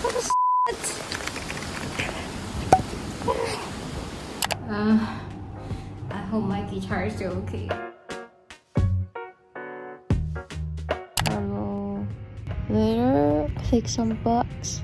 I hope my guitar is still okay. I will later fix some bugs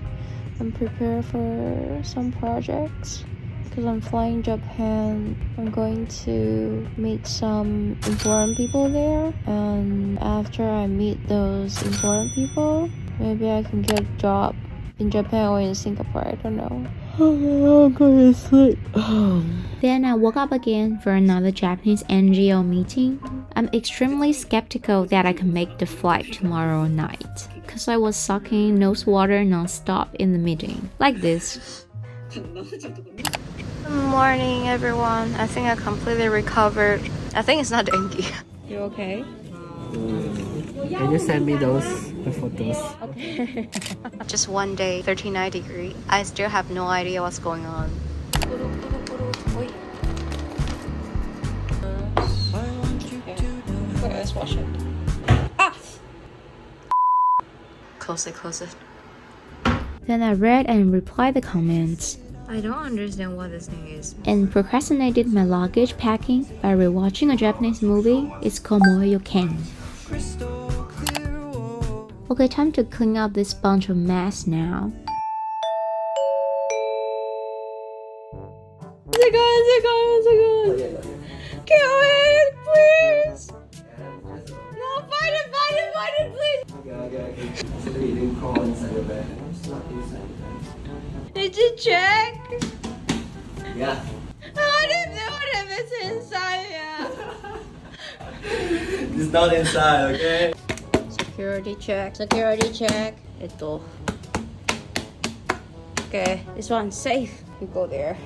and prepare for some projects. Because I'm flying Japan, I'm going to meet some important people there, and after I meet those important people, maybe I can get a job in Japan or in Singapore, I don't know. I'm going to sleep. Then I woke up again for another Japanese NGO meeting. I'm extremely skeptical that I can make the flight tomorrow night, because I was sucking nose water non-stop in the meeting, like this. Good morning, everyone. I think I completely recovered. I think it's not dengue. You okay? Can you send me the photos? Okay. Just one day, 39 degrees. I still have no idea what's going on. Wait, let's wash it. Ah! Close it, close it. Then I read and replied the comments, I don't understand what this thing is. and procrastinated my luggage packing by rewatching a Japanese movie. It's called Mongolia. Okay, time to clean up this bunch of mess now. Second. Kill it, please! No, fight it, please! Okay. So you didn't crawl inside your bed. It's not inside. Did you check? Yeah. How do you know if it's inside? It's not inside, okay? Security check. Ito. Okay, this one's safe. You go there.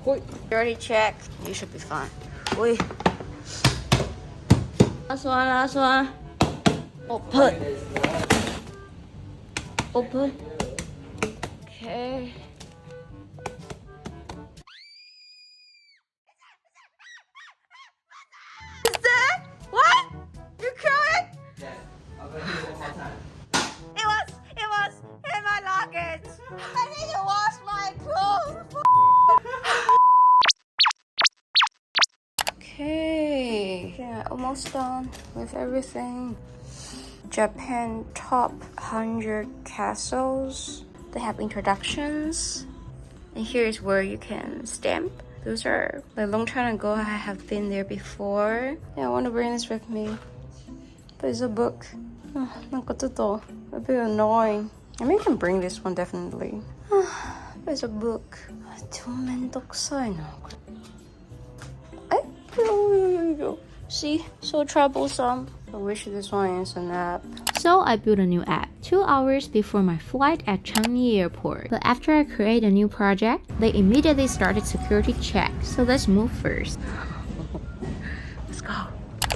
Wait. Security check. You should be fine. Wait. Last one. Open. Okay. Is that? What? You crying? Yeah. I'm gonna do it one more time. It was in my luggage. I need to wash my clothes. Okay. Yeah, almost done with everything. Japan top 100 castles. They have introductions. And here's where you can stamp. Those are a long time ago. I have been there before. Yeah, I want to bring this with me. But it's a book. Oh, a bit annoying. I mean, I can bring this one definitely. But it's a book. See, so troublesome. I wish this one is an app. So I built a new app 2 hours before my flight at Changi Airport. But after I create a new project, they immediately started security check. So let's move first. Let's go.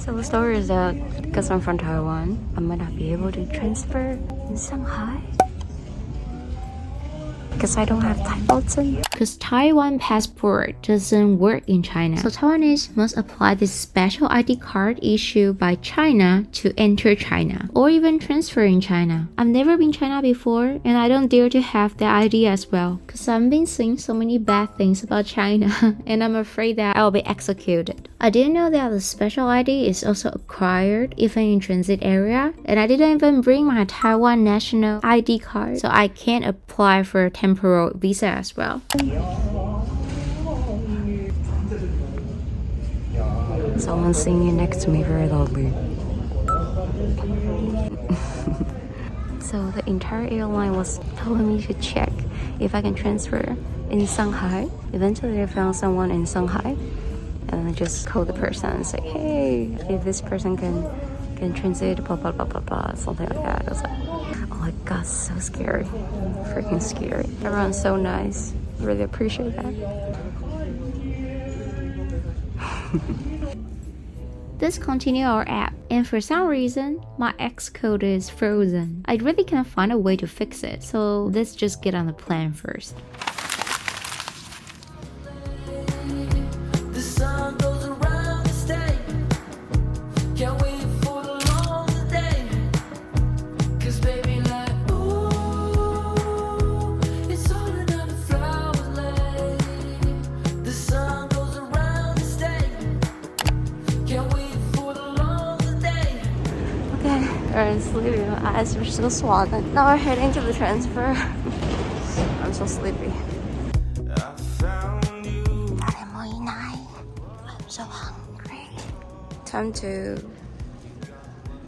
So the story is that because I'm from Taiwan, I might not be able to transfer in Shanghai. Because I don't have Thai. Because Taiwan passport doesn't work in China. So Taiwanese must apply this special ID card issued by China to enter China or even transfer in China. I've never been China before and I don't dare to have that ID as well. Because I've been seeing so many bad things about China and I'm afraid that I'll be executed. I didn't know that the special ID is also acquired even in transit area, and I didn't even bring my Taiwan national ID card, so I can't apply for a temporal visa as well. Someone's singing next to me very loudly. So the entire airline was telling me to check if I can transfer in Shanghai. Eventually I found someone in Shanghai. And I just called the person and say, hey, if this person can transit, blah, blah, blah, blah, blah, something like that. I was like, oh my god, so scary. Freaking scary. Everyone's so nice. Really appreciate that. Let's continue our app, and for some reason, my X code is frozen. I really cannot find a way to fix it, so let's just get on the plan first. eyes are still swollen. Now we're heading to the transfer. I'm so sleepy. I'm so hungry. Time to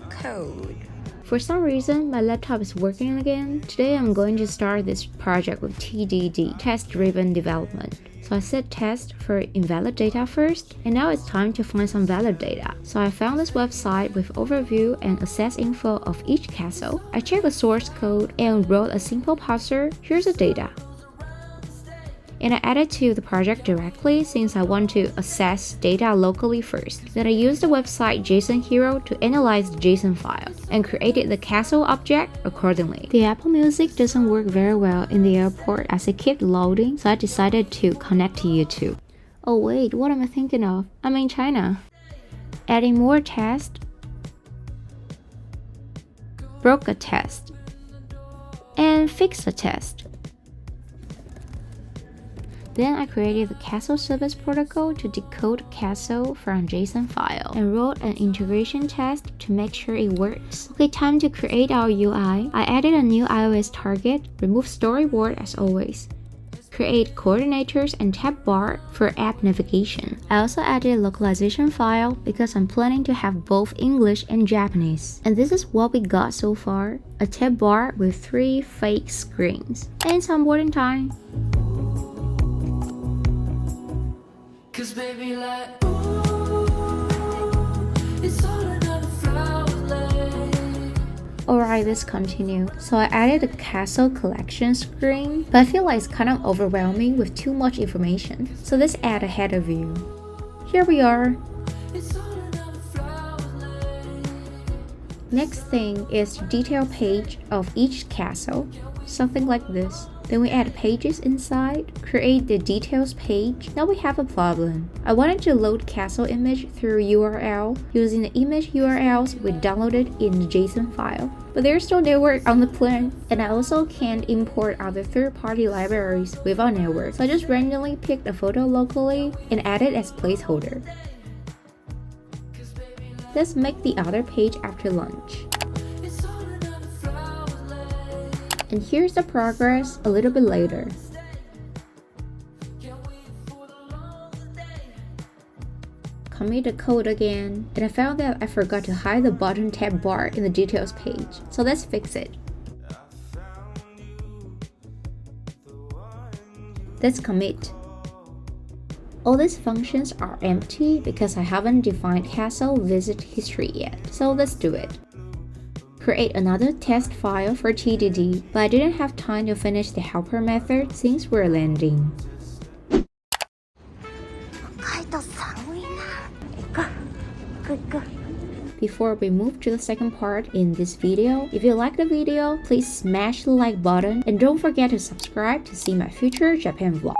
code. For some reason, my laptop is working again. Today I'm going to start this project with TDD, test-driven development. So I set test for invalid data first, and now it's time to find some valid data. So I found this website with overview and access info of each castle. I checked the source code and wrote a simple parser. Here's the data. And I added to the project directly since I want to access data locally first. Then I used the website JSON Hero to analyze the JSON file and created the castle object accordingly. The Apple Music doesn't work very well in the airport as it kept loading, so I decided to connect to YouTube. Oh wait, what am I thinking of? I'm in China. Adding more tests. Broke a test. And fixed a test. Then I created the castle service protocol to decode castle from JSON file and wrote an integration test to make sure it works. Okay, time to create our UI. I added a new iOS target, remove storyboard as always. Create coordinators and tab bar for app navigation. I also added a localization file because I'm planning to have both English and Japanese. And this is what we got so far. A tab bar with 3 fake screens. And it's onboarding time. Cause baby, like, ooh, it's all another flower lane. Alright, let's continue. So I added a castle collection screen, but I feel like it's kind of overwhelming with too much information. So let's add a header view. Here we are. It's all another flower lane. Next thing is the detail page of each castle. Something like this. Then we add pages inside, create the details page. Now we have a problem. I wanted to load castle image through URL using the image URLs we downloaded in the JSON file. But there's no network on the plane, and I also can't import other third-party libraries without network. So I just randomly picked a photo locally and added as placeholder. Let's make the other page after lunch. And here's the progress a little bit later. Commit the code again, and I found that I forgot to hide the button tab bar in the details page. So let's fix it. Let's commit. All these functions are empty because I haven't defined castle visit history yet. So let's do it. Create another test file for TDD, but I didn't have time to finish the helper method since we're landing. Before we move to the second part in this video, if you like the video, please smash the like button and don't forget to subscribe to see my future Japan vlog.